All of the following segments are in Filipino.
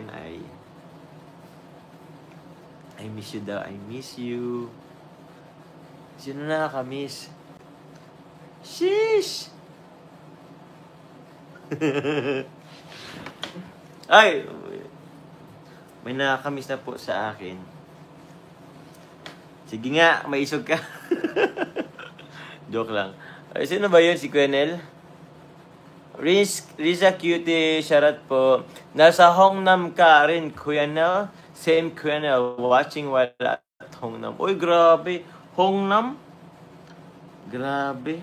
akin ay I miss you daw. I miss you. Sino nakaka-miss? Sheesh! Ay! May nakaka-miss na po sa akin. Sige nga, maisog ka. Joke lang. Ay, sino ba yun? Si Quenel? Riza Cutie, shoutout po. Nasa Hongnam ka rin, Kuya Nel. Same Kuya Nel, watching while at Hongnam. Uy, grabe. Hongnam? Grabe.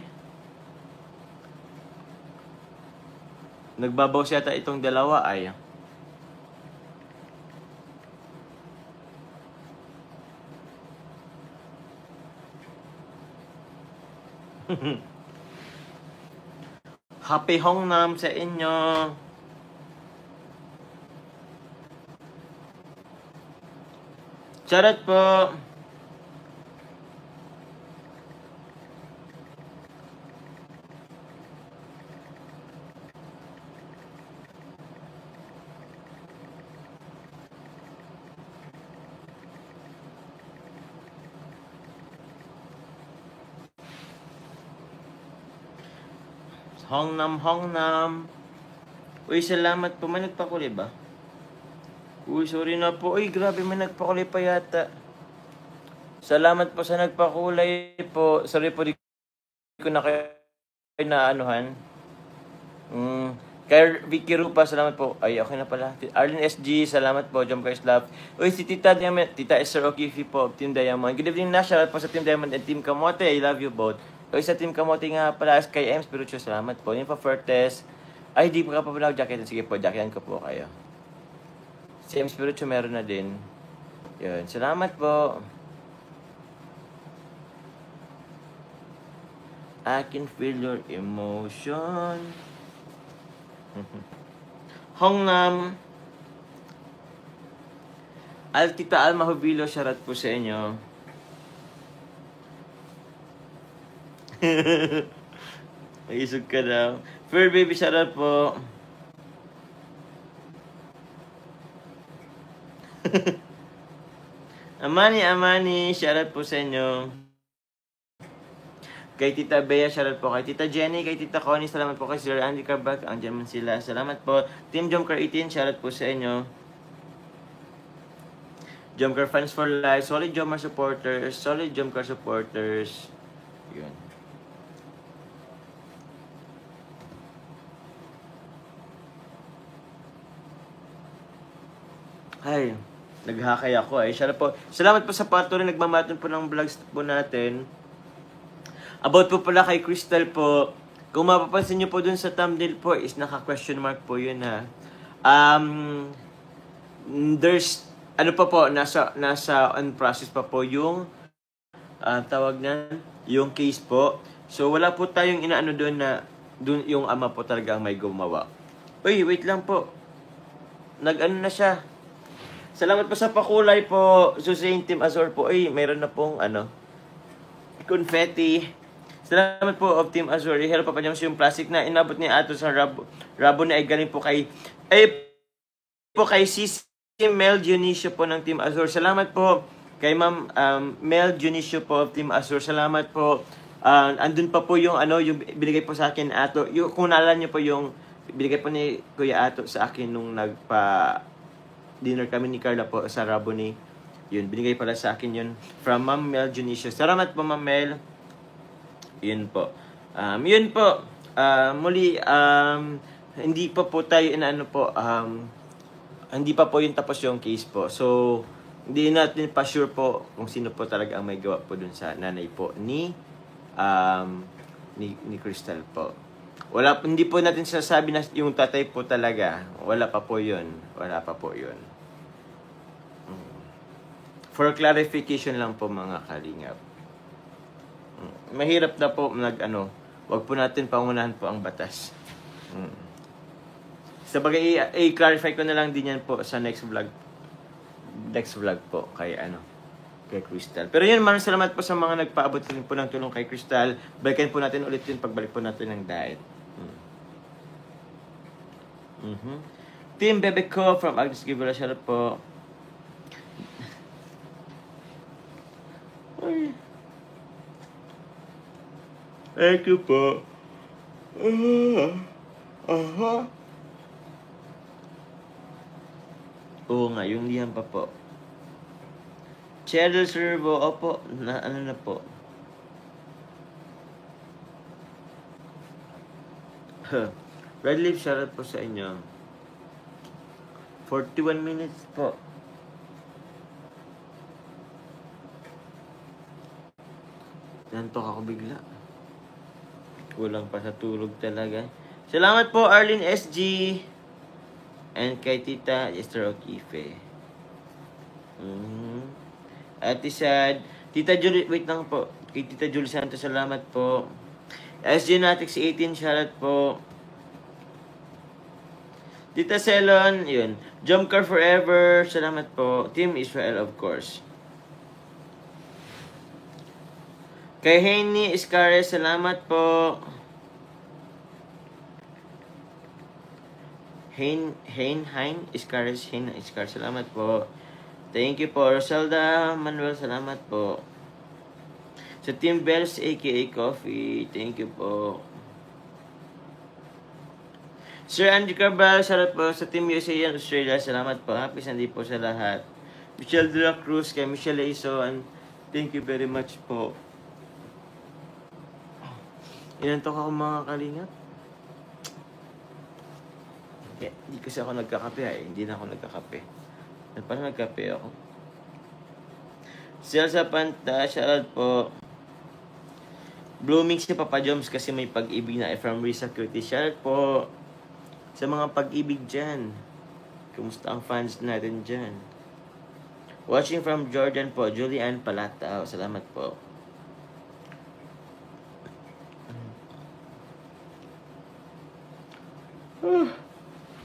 Nagbabaw siya ata itong dalawa ay. Happy Hongnam sa inyo. Charot po. Hongnam, Hongnam. Uy, salamat po. May nagpakuli ba? Uy, sorry na po. Uy, grabe, may nagpakulay pa yata. Salamat po sa nagpakulay po. Sorry po, di ko na kayo naanuhan. Kay Vicky Rupa, salamat po. Ay, okay na pala. Arlene SG, salamat po. Jump Guys Love. Uy, si Tita Diamond, Tita Esther Okifi po, Team Diamond. Good evening na, shoutout po sa Team Diamond and Team Kamote. I love you both. Uy, sa Team Kamote nga pala, kay M. Spiritual, salamat po. Yun pa, Fertes. Ay, di pa ka pa pala jacket. Sige po, jacketan ko po kayo. Si M. Spiritual meron na din. Yun, salamat po. I can feel your emotion. Hongnam. Tita Alma Hubilo, shoutout po sa inyo. Naisog ka daw. Fur Baby, shoutout po. Amani, shoutout po sa inyo. Kay Tita Bea, shoutout po. Kay Tita Jenny, kay Tita Connie, salamat po. Kay Sir Andy Carbach, andyan man sila. Salamat po. Team Jomcar 18, shoutout po sa inyo. Jomcar Fans for Life, solid Jomcar supporters, solid Jomcar supporters. Yun. Ay, naghakay ako eh. Salamat po sa patuloy nagmamaton po ng vlogs po natin. About po pala kay Crystal po. Kung mapapansin nyo po dun sa thumbnail po is naka-question mark po yun ha. There's, ano pa po, nasa on process pa po yung tawag na, yung case po. So wala po tayong inaano dun na dun yung ama po talaga ang may gumawa. Uy, wait lang po. Nag-ano na siya. Salamat po sa pakulay po. Susain Team Azor po. Ay, mayroon na pong confetti. Salamat po of Team Azor. Hello pa pa yung plastic na inabot ni Ato sa rabo ni ay galing po kay Sisi Mel Dionisio po ng Team Azor. Salamat po kay Ma'am Mel Dionisio po of Team Azor. Salamat po. Andun pa po yung yung binigay po sa akin Ato. Kung naalala niyo po yung binigay po ni Kuya Ato sa akin nung dinner kami ni Carla po sa Raboni. Yun, binigay pala sa akin yun from Ma'am Mel Junicio. Salamat po, Ma'am Mel. Yun po. Yun po. Muli, hindi pa po tayo hindi pa po yung tapos yung case po. So, hindi natin pa sure po kung sino po talaga ang may gawa po dun sa nanay po ni Crystal po. Hindi po natin sasabi na yung tatay po talaga. Wala pa po yun. For clarification lang po mga kalingap. Mahirap na po wag po natin pangunahan po ang batas. Sabagay i-clarify ko na lang din yan po sa next vlog po kay Crystal. Pero yun, maraming salamat po sa mga nagpaabot din po ng tulong kay Crystal. Balikan po natin ulit yun pagbalik po natin ng diet. Team Bebe ko from Agnes Gibula, shoutout po. Ay. Thank you po. Oo nga, yung liyan pa po. Cheryl Servo, opo, na ano na po. Red Leaf, shoutout po sa inyo. 41 minutes po. Nantok ako bigla. Kulang pa sa tulog talaga. Salamat po Arlene SG. And kay Tita Esther O'Keefe. Ate Sad. Tita Julie, wait lang po. Kay Tita Julie Santos, salamat po. SG Natix 18, shoutout po. Tita Celon, yun. Jump Car Forever, salamat po. Team Israel, of course. Kay Heini Iscares, salamat po. Hein Iscares, salamat po. Thank you po. Roselda Manuel, salamat po. Sa Team Bells, aka Coffee, thank you po. Sir Andy Cabral, salamat po. Sa Team USA and Australia, salamat po. Happy Sunday po sa lahat. Michelle De La Cruz, kay Michelle Aison, thank you very much po. Inantok ako mga kalingap. Hindi kasi ako nagkakape Hindi na ako nagkakape. Parang nagkape ako. Celsa Panta, shoutout po. Blooming si Papa Joms kasi may pag-ibig na from Risa Curtis. Shoutout po sa mga pag-ibig dyan. Kumusta ang fans natin dyan? Watching from Jordan po, Julian Palatao. Salamat po.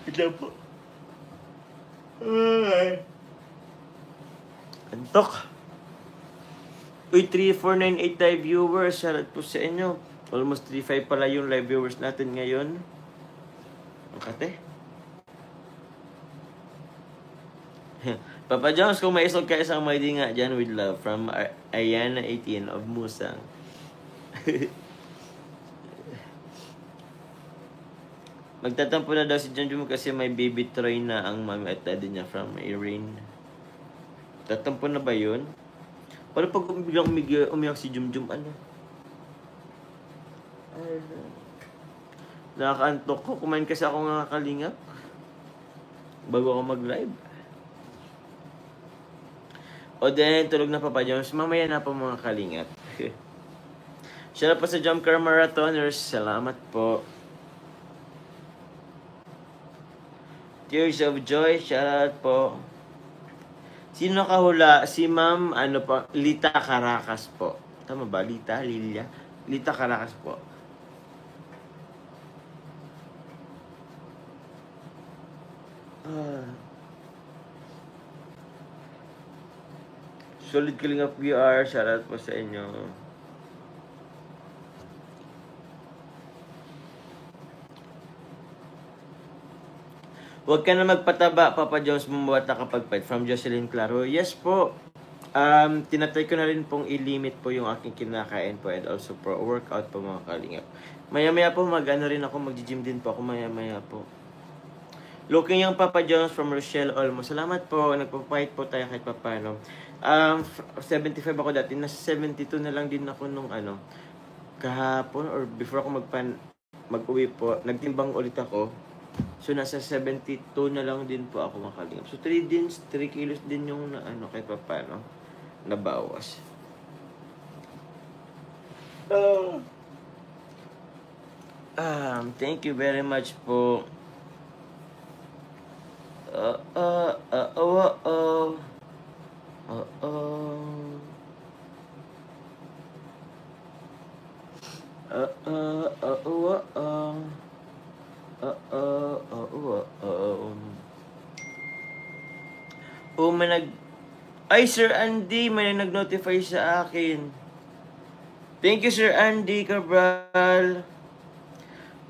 Ito po. Antok. Uy, 3,498 live viewers. Shoutout po sa inyo. Almost 3,500 pala yung live viewers natin ngayon. Ang kate. Papa Jones, kung may isog ka isang may di nga dyan with love from Ayana 18 of Musang. Magtatampo na daw si Junjun kasi may baby Troy na ang mami at daddy niya from Irene. Tatampo na ba yun? Paano pag biglang umiyak si Junjun, ano? Nakakaantok ko. Kumain kasi ako nga kalingap bago ako mag-live. O then, tulog na Papa Jones. Mamaya na po mga kalingap. Shout out po sa Jump Car Marathoners. Salamat po. Tears of Joy, shoutout po. Sino nakahula? Si Ma'am, ano po, Lita Caracas po. Tama ba? Lita? Lilia? Lita Caracas po. Solid Kalingap VR, shoutout po sa inyo. Huwag ka na magpataba, Papa Jones, bumuwat na kapag fight. From Jocelyn Claro. Yes po. Tinatry ko na rin pong i-limit po yung aking kinakain po and also pro workout po mga kalingap. Maya-maya po mag-ano rin ako, mag-gym din po ako maya-maya po. Looking yung Papa Jones from Rochelle Olmo. Salamat po. Nagpa-fight po tayo kahit papano. 75 ako dati. Nasa 72 na lang din ako nung ano, kahapon or before ako mag-uwi po. Nagtimbang ulit ako. So, nasa 72 na lang din po ako makalingap. So, 3 kilos din yung ano, kahit pa paano, nabawas. Thank you very much po. Ay, Sir Andy, may nag-notify sa akin. Thank you, Sir Andy Cabral.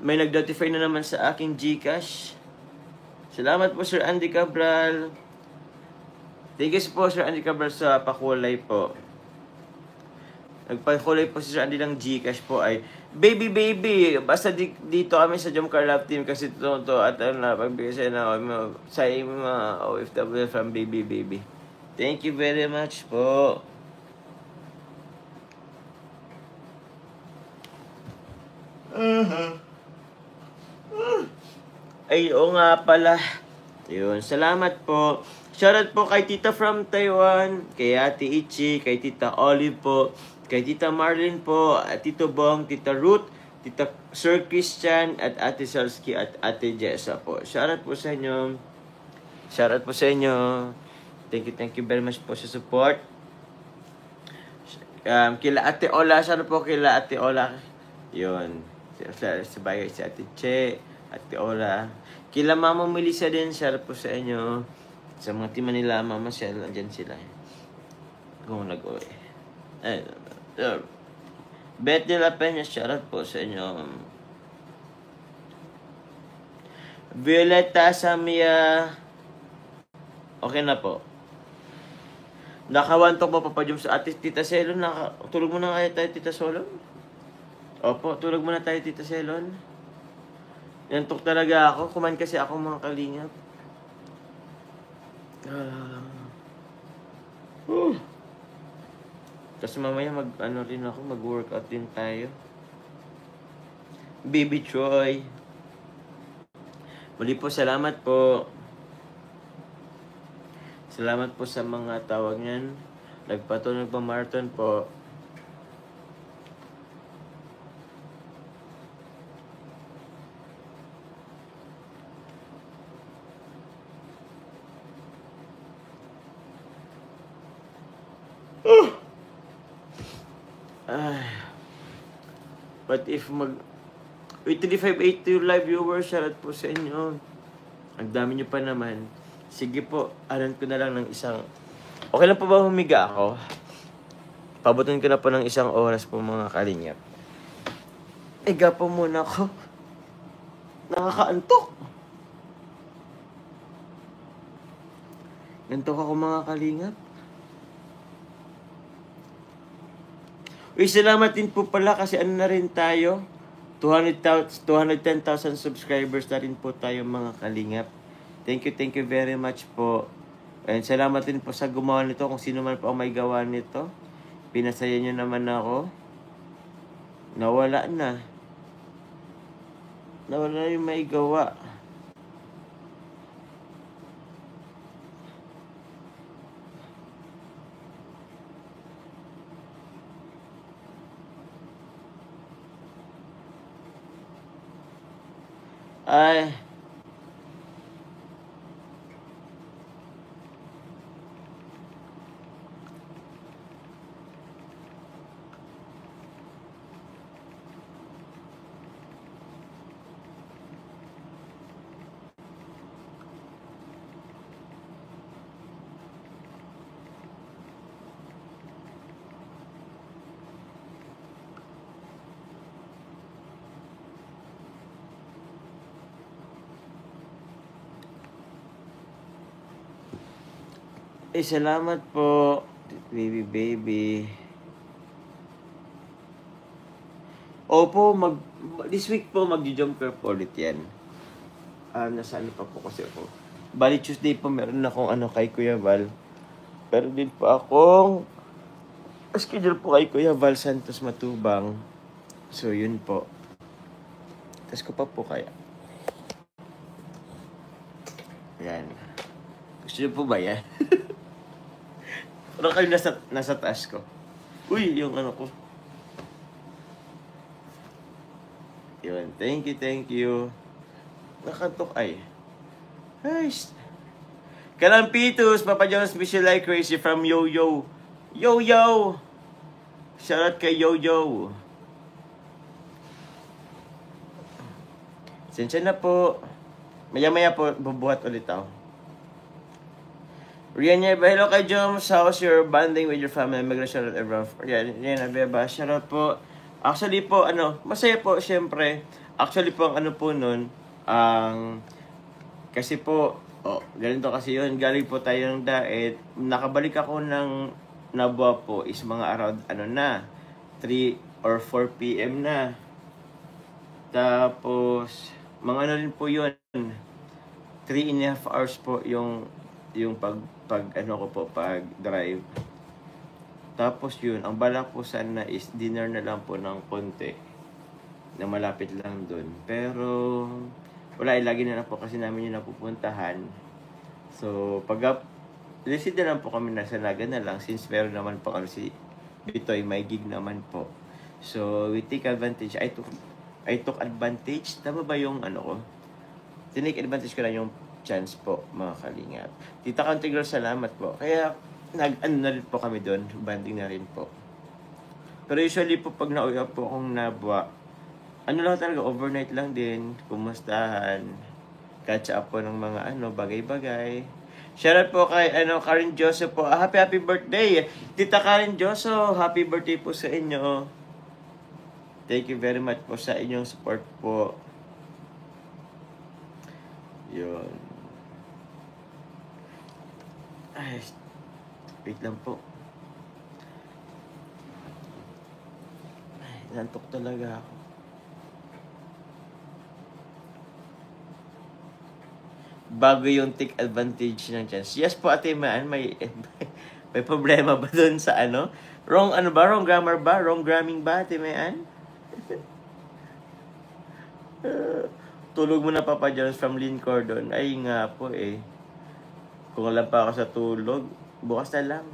May nag-notify na naman sa aking GCash. Salamat po, Sir Andy Cabral. Thank you po, Sir Andy Cabral, sa pakulay po. Nagpakulay po si Sir Andy ng Gcash po ay, baby, basta dito kami sa Jomcar Love Team kasi to at pagbigay sa mga OFW from baby. Thank you very much po. Ay, oo nga pala. Yun, salamat po. Shoutout po kay Tita from Taiwan, kay Ate Ichi, kay Tita Olive po, kay Tita Marlene po, at Tito Bong, Tita Ruth, Tita Sir Christian, at Ate Salski, at Ate Jessa po. Shoutout po sa inyo. Shoutout po sa inyo. Thank you very much po sa support. Kila Ate Ola, shoutout po kila Ate Ola. Yun. Sabay si Ate Che, Ate Ola. Kila Mama Melissa din, shoutout po sa inyo. Sa mga tima nila, Mama Shell, andyan sila. Kung nag-uwi. Bet de la Peña, shoutout po sa inyo. Violeta Samia. Okay na po. Nakawantok mo papadyum sa ate Tita Selon. Tulog mo na kaya tayo, Tita Solon? Opo, tulog muna tayo, Tita Selon. Yantok talaga ako. Kumain kasi ako, mga kalingap. Kasi mamaya mag-workout din tayo. Baby Troy. Muli po, salamat po. Salamat po sa mga tawag niyan. Nagpa-marathon po. But if 3582 live viewers, shoutout po sa inyo. Ang dami nyo pa naman. Sige po, alam ko na lang ng isang... Okay lang po ba humiga ako? Pabutin ko na po ng isang oras po, mga kalingap. Higa po muna ako. Nakakaantok. Gantok ako, mga kalingap. Uy, salamat din po pala kasi ano na rin tayo. 210,000 subscribers na rin po tayo, mga kalingap. Thank you very much po. And salamat din po sa gumawa nito. Kung sino man po ang may gawa nito. Pinasaya nyo naman ako. Nawala na. Nawala na yung may gawa. Ay. Salamat po, baby. Opo, this week po mag-jump curve ulit yan. Nasaan pa po kasi ako. Bali Tuesday po meron akong kay Kuya Val. Pero din po akong schedule po kay Kuya Val Santos Matubang. So yun po. Tapos ko pa po kaya. Yan. Gusto niyo po ba yan? Parang kayo nasa taas ko. Uy, yung ko. Yun, thank you. Nakantok ay. Ay, Kalampitos, Papa John's Special Like Crazy from Yo-Yo. Yo-Yo! Shoutout kay Yo-Yo. Sensya na po. Maya-maya po, bubuhat ulit ako. Rian Yeba, hello kay Joms. How's your bonding with your family? Migration at everyone. Rian Yeba, shoutout po. Actually po, masaya po, syempre. Actually po, ang po nun, Kasi po, ganito kasi yun. Galing po tayo ng diet. Nakabalik ako ng Nabwa po is mga around 3 or 4 p.m. na. Tapos, mga rin po yun. 3.5 hours po yung pag drive. Tapos yun, ang balak po sana is dinner na lang po ng konti na malapit lang dun. Pero wala, lagi na lang po kasi namin yung napupuntahan. So, listed na lang po kami nasa Naga na lang since meron naman po si Bitoy, may gig naman po. So, we take advantage. I took advantage. Tama ba yung ko? Tinake advantage ko lang yung chance po, mga kalingap. Tita Country Girl, salamat po. Kaya, na rin po kami doon. Banding na rin po. Pero usually po, pag nauwi po akong Nabwa, lang talaga, overnight lang din. Kumustahan. Catch up po ng mga bagay-bagay. Shoutout po kay Karen Joseph po. Happy birthday! Tita Karen Joseph, happy birthday po sa inyo. Thank you very much po sa inyong support po. Yun. Ay, wait lang po. Ay, nantok talaga ako. Bago yung take advantage ng chance. Yes po, Ate Maan, may problema ba doon sa Wrong wrong grammar ba? Wrong gramming ba, Ate Maan? Tulog mo na, Papa Jones from Lynn Cordon. Ay nga po eh. Kung alam pa ako sa tulog, bukas na lang.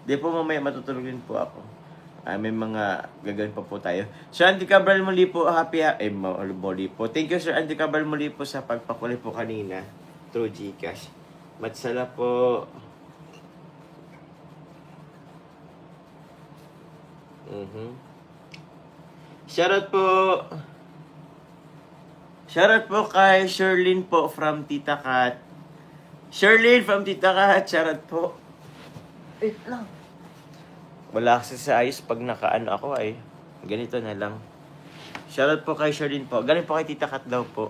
Di po, mamaya matutulogin po ako. May mga gagawin pa po tayo. Sir Andy Cabral muli po, muli po. Thank you, Sir Andy Cabral muli po sa pagpakulay po kanina. Through Gcash. Matsala po. Shoutout po. Shoutout po kay Sherlyn po from Tita Kat. Sherlyn from Tita Kat. Shoutout po. Wait lang. Wala kasi sa ayos pag nakaano ako ay. Ganito na lang. Shoutout po kay Sherlyn po. Galing po kay Tita Kat daw po.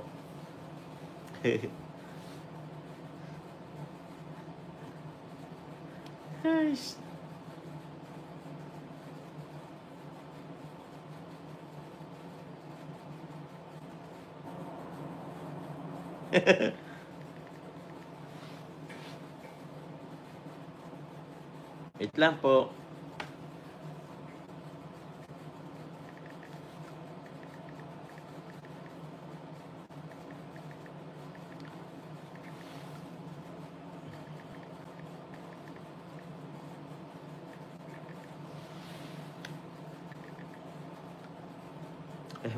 Nice. Wait lang po.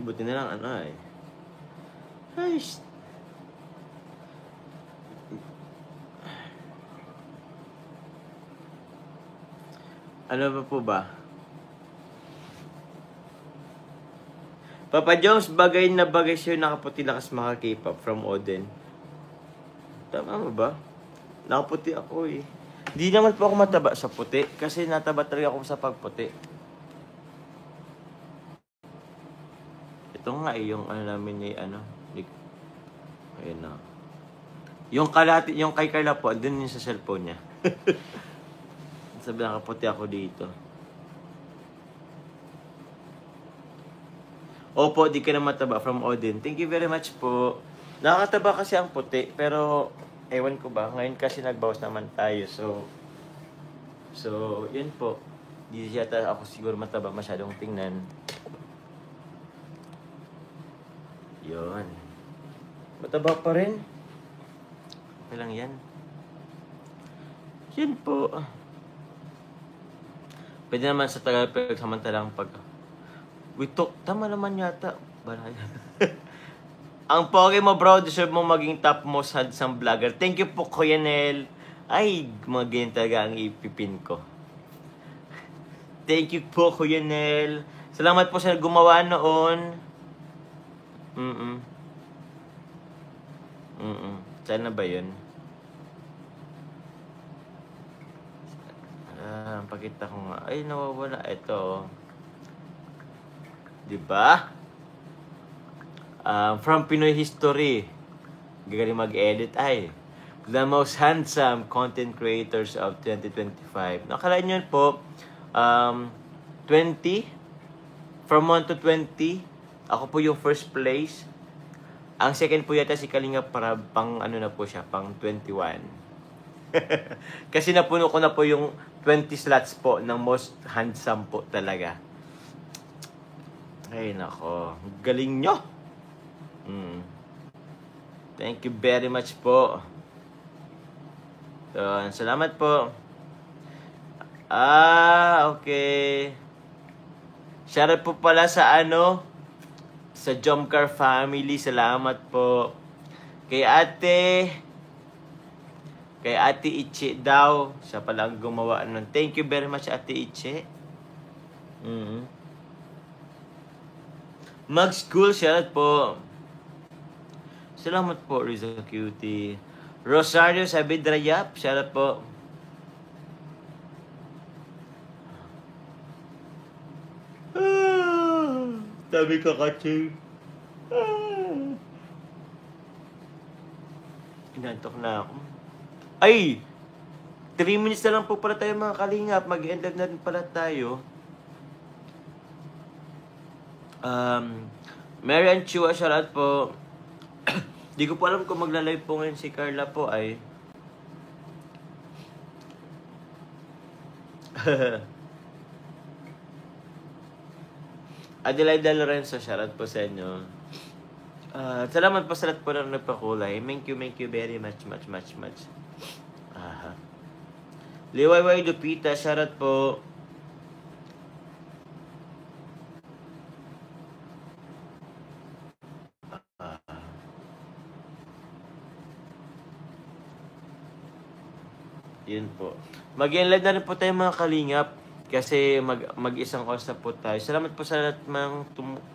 Buti na lang eh. Ay, ba po ba? Papa Jones, bagay na bagay sa'yo nakaputi lakas maka K-pop from Oden. Tama mo ba? Nakaputi ako eh. Di naman po ako mataba sa puti kasi nataba talaga ako sa pagputi. Ito nga eh, yung namin ni ayun na. Yung kay Carla po, andun yun sa cellphone niya. Sabi nakaputi ako dito. Opo, di ka na mataba from Odin. Thank you very much po. Nakakataba kasi ang puti, pero ewan ko ba, ngayon kasi nagbawas naman tayo. So yun po. Di yata ako siguro mataba masyadong tingnan. Yun. Mataba pa rin. Okay lang yan. Yun po. Pwede naman sa tagal samantalang pag tama naman yata. Ang pogi mo bro, deserve mo maging top most handsome vlogger. Thank you po, Kuya Nel. Ay, mga ganyan talaga ang ipipin ko. Thank you po, Kuya Nel. Salamat po sa gumawa noon. Sana ba yun? Pakita ko nga. Ay, nawawala. Ito. Diba? From Pinoy History. Gagaling mag-edit ay. The most handsome content creators of 2025. Nakalain nyo po, 20, from 1 to 20, ako po yung first place. Ang second po yata si Kalinga para pang ano na po siya, pang 21. Kasi napuno ko na po yung 20 slots po ng most handsome po talaga. Ay nako, galing nyo. Thank you very much po. So, salamat po. Okay. Shoutout po pala sa sa Jomcar family. Salamat po. Kay Ate Ichi daw. Siya pala ang gumawa nun. Thank you very much, Ate Ichi. Mag-school, shoutout po. Salamat po, Rizal Cutie. Rosario Sabidrayap, shoutout po. Sabi ka kaching. Inantok na ako. Ay! 3 minutes na lang po pala tayo mga kalingap. Mag-end live na rin pala tayo. Marian Chua, shoutout po. Di ko po alam kung magla-live po ngayon si Carla po ay. Adelaida Lorenzo, shoutout po sa inyo. Salamat po sa lahat po na nagpakulay. Thank you very much. Liwayway Lupita, shoutout po. Yun po. Mag-enlive na rin po tayo mga kalingap. Kasi mag-isang oras na po tayo. Salamat po sa lahat mga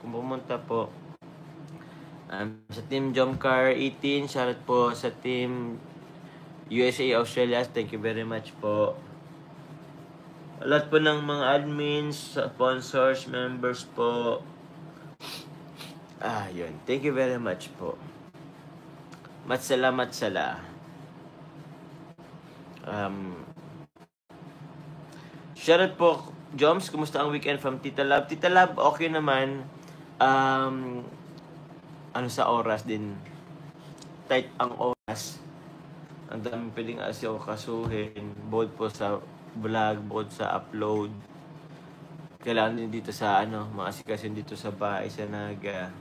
pumunta po. Sa Team Jomcar 18, shoutout po sa Team USA Australia. Thank you very much po. Lahat po ng mga admins, sponsors, members po. Yun. Thank you very much po. Matsala. Shoutout po, Joms, kumusta ang weekend from Tita Lab? Tita Lab, okay naman. Sa oras din. Tight ang oras. Ang daming pwedeng kasuhin. Both po sa vlog, both sa upload. Kailangan din dito sa maasikasin dito sa bahay, sa Naga.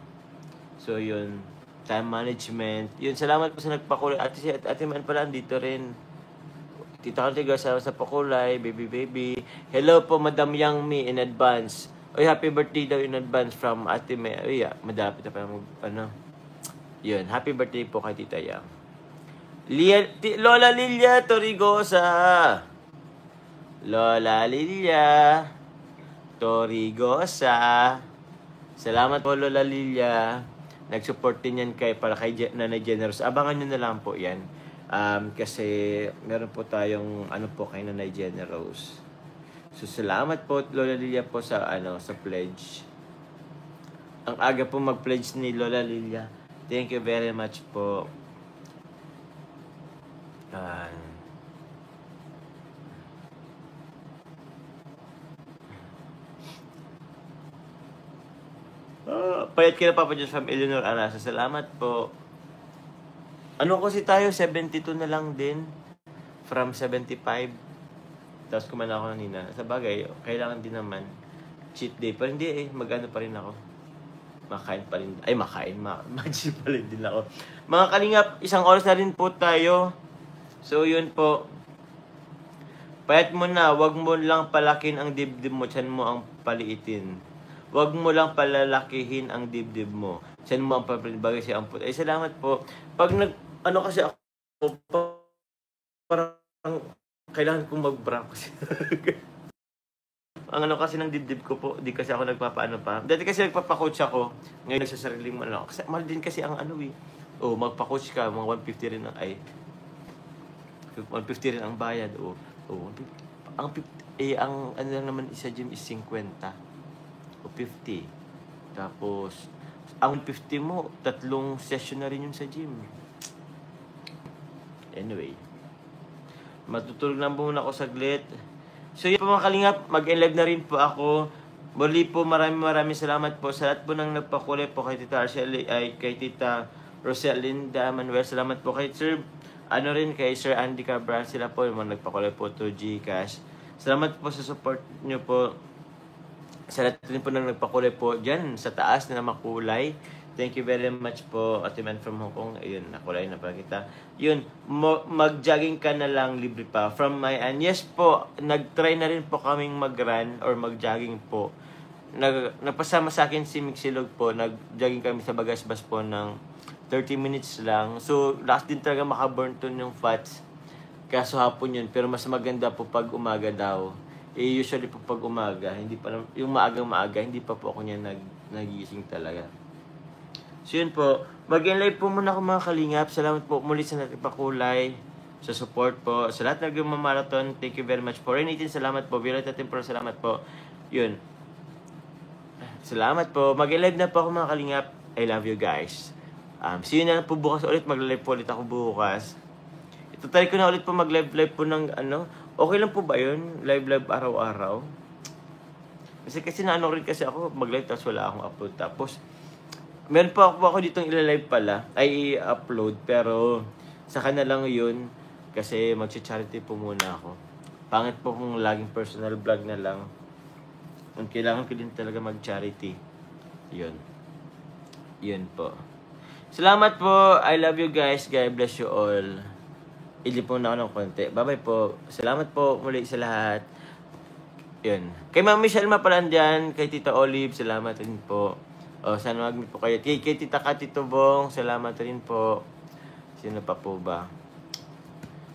So yun, time management. Yun, salamat po sa nagpakulay. Ate Man pala, dito rin. Tita Kantiga sa pakulay, baby. Hello po, Madam Yang Mi in advance. Oy, happy birthday daw in advance from Ate May. Oy, madapit na pa Yun, happy birthday po kay Tita Yang. Lola Lilia Torigosa. Lola Lilia Torigosa. Salamat po, Lola Lilia. Nag-support din yan para kay Nanay Generous. Abangan nyo na lang po yan. Kasi meron po tayong kay Nanay Generous. So salamat po Lola Lilia po sa sa pledge. Ang aga po mag-pledge ni Lola Lilia. Thank you very much po. Payat ka na Papa Diyos from Eleanor Arasa. Salamat po. Kasi tayo, 72 na lang din. From 75. Tapos kumain ako ng nina. Sa bagay, kailangan din naman. Cheat day. Pero hindi mag-ano pa rin ako. Makain pa rin. Mag-cheat pa rin din ako. Mga kalingap, 1 oras na rin po tayo. So, yun po. Payat mo na. Huwag mo lang palakin ang dibdib mo. Tiyan mo ang paliitin. Huwag mo lang palalakihin ang dibdib mo. Tiyan mo ang papalibagay siya ang puto. Salamat po. Pag kasi ako, parang kailangan kong mag-bra kasi. Ang kasi ng dibdib ko po, di kasi ako nagpapaano pa. Dati kasi nagpapacoach ako, ngayon nagsasariling mo kasi mahal din kasi ang magpa-coach ka, mga 150 rin 150 rin ang bayad. Ang lang naman isa gym is 50 o 50. Tapos, ang 50 mo, 3 session na rin yun sa gym. Anyway, matutulog lang muna ako saglit. So yun po mga kalingap, mag-live na rin po ako. Muli po maraming salamat po sa lahat po nang nagpakulay po kay Tita Arceli, ay kay Tita Rosalinda Manuel. Salamat po kay Sir, kay Sir Andy Cabral. Sila po yung mga nagpakulay po to Gcash. Salamat po sa support nyo po. Sa lahat rin po nang nagpakulay po dyan sa taas na makulay. Thank you very much po, Ate Man from Hong Kong. Ayun, nakulay na pala kita. Yun, mag-jogging ka na lang, libre pa. From my end, yes po, nag-try na rin po kaming mag-run or mag-jogging po. Nagpasama sa akin si Mixilog po, nag-jogging kami sa Bagasbas po ng 30 minutes lang. So, last din talaga makaburn to yung fats. Kaso hapon yun, pero mas maganda po pag umaga daw. Usually po pag umaga, hindi pa yung maagang-maaga, hindi pa po ako niya nagising talaga. So yun po, mag-live po muna ako mga kalingap. Salamat po muli sa natin pakulay, sa support po. Sa lahat ng marathon, thank you very much po. Renitin, salamat po. Violet natin po, salamat po. Yun. Salamat po. Mag-live na po ako mga kalingap. I love you guys. See you na po bukas ulit. Mag-live po ulit ako bukas. Ito ko na ulit po mag-live po ng okay lang po ba yun? Live araw-araw? Kasi naano rin kasi ako mag-live tapos wala akong upload. Tapos, meron pa ako ditong ilalive pala, ay i-upload, pero saka na lang yun, kasi mag-charity po muna ako. Pangit po kung laging personal vlog na lang. Kung kailangan ko din talaga mag-charity. Yun. Yun po. Salamat po. I love you guys. God bless you all. Ili po na ako ng konti. Bye-bye po. Salamat po muli sa lahat. Yun. Kay Ma'am Michelle Mapalandian, kay Tita Olive, salamat rin po. Sana mag-meet po kayo. Kay Tita Katito Bong, salamat rin po. Sino pa po ba?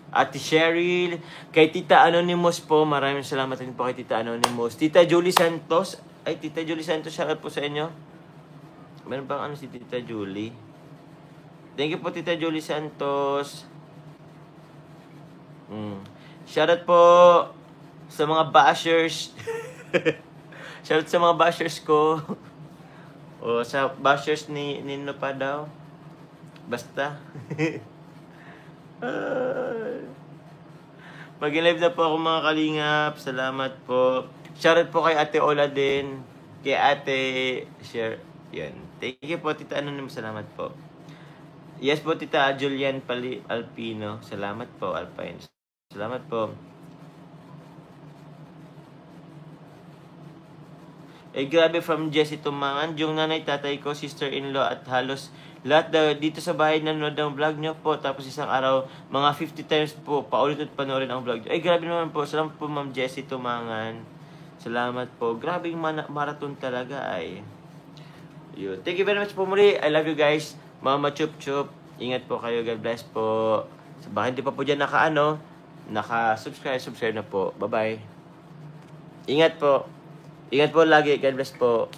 Ate Cheryl, kay Tita Anonymous po, maraming salamat rin po kay Tita Anonymous. Tita Julie Santos, Tita Julie Santos, shoutout po sa inyo. Meron bang si Tita Julie? Thank you po Tita Julie Santos. Shoutout po sa mga bashers. Shoutout sa mga bashers ko. O sa bashers ni Nino pa daw. Basta. Mag-live na po ako mga kalingap. Salamat po. Shoutout po kay Ate Ola din. Kay Ate Share. Yan. Thank you po Tita Anonymous. Salamat po. Yes po Tita Julian Alpino. Salamat po Alpine. Salamat po. Grabe from Jessie Tumangan, yung nanay, tatay ko, sister-in-law at halos lahat dito sa bahay nanonood ng vlog nyo po. Tapos isang araw, mga 50 times po, paulit at panoorin ang vlog nyo. Grabe naman po. Salamat po Ma'am Jessie Tumangan. Salamat po. Grabe yung marathon talaga ay. Yun. Thank you very much po muli. I love you guys. Mama Chup Chup. Ingat po kayo. God bless po. Sa baka hindi pa po dyan naka-subscribe na po. Bye-bye. Ingat po. Ingat po lagi. God bless po.